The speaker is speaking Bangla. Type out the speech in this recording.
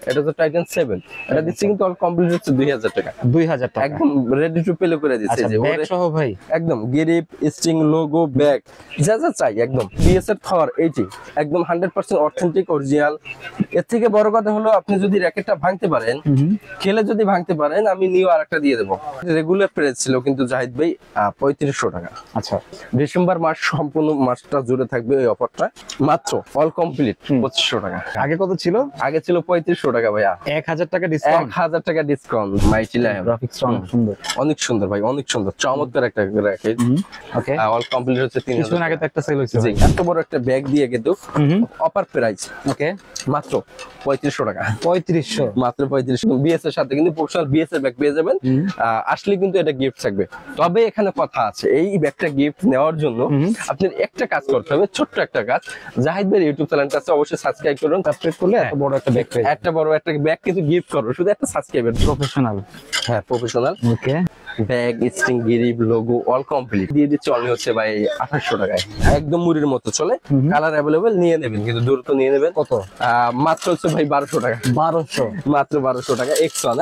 এটা হচ্ছে টাইটান 7, এটা দিচ্ছি কিন্তু অল কমপ্লিট হচ্ছে 2000 টাকা। 2000 টাকা একদম রেডি টু প্লে করে দিচ্ছে। আচ্ছা, যে ব্যাগ সহ ভাই একদম গ্রিপ, স্ট্রিং, লোগো, ব্যাগ যা যা চাই একদম বিএস এর থর এইটি একদম 100% অথেন্টিক অরিজিনাল। এর থেকে বড় কথা হলো আপনি যদি র্যাকেটটা ভাঙতে পারেন, খেলে যদি ভাঙতে পারেন, আমি নিউ আরেকটা দিয়ে দেবো। রেগুলার প্রাইস ছিল কিন্তু জাহিদ ভাই 3500 টাকা। আচ্ছা, ডিসেম্বর মাস সম্পূর্ণ মাসটা জুড়ে থাকবে এই অফারটা, মাত্র অল কমপ্লিট 2500 টাকা। আগে কত ছিল? আগে ছিল 3500 টাকা ভাইয়া, 1000 টাকা ডিসকাউন্ট। 1000 টাকা ডিসকাউন্ট। মাইটি লায়ন গ্রাফিক্স অনেক সুন্দর, অনেক সুন্দর ভাই, অনেক সুন্দর, চমৎকার একটা র্যাকেট। ওকে, অল কমপ্লিট হচ্ছে 3000 কিছুদিন আগে তো একটা সেল হয়েছে জি, এত বড় একটা ব্যাগ দিয়ে কিন্তু অফার প্রাইস ওকে মাত্র 3500 টাকা। 3500 মাত্র 3500। বিএস এর সাথে কিন্তু প্রফেশনাল বিএস এর ব্যাগ পেয়ে যাবেন। আসলে কিন্তু এটা গিফট থাকবে। তবে এখানে কথা আছে, এই ব্যাগটা গিফট নেওয়ার জন্য আপনার একটা কাজ করতে হবে, ছোট্ট একটা কাজ। জাহিদ ভাই ইউটিউব চ্যানেলটা আছে, অবশ্যই সাবস্ক্রাইব করুন। সাবস্ক্রাইব করলে এত বড় একটা ব্যাগ পেয়ে একটা বড় একটা ব্যাগ কিন্তু গিফট করো, শুধু একটা সাবস্ক্রাইবার। প্রফেশনাল, হ্যাঁ professional okay. Bag, string, grip, logo all complete দিয়ে দিচ্ছে অনলি হচ্ছে ভাই 2800 টাকায়। একদম মুড়ির মতো চলে, কালার অ্যাভেলেবেল, নিয়ে নেবেন কিন্তু দ্রুত নিয়ে নেবেন। কত? মাত্র হচ্ছে ভাই 1200 টাকা। 1200 মাত্র 1200 টাকা। এক্সন।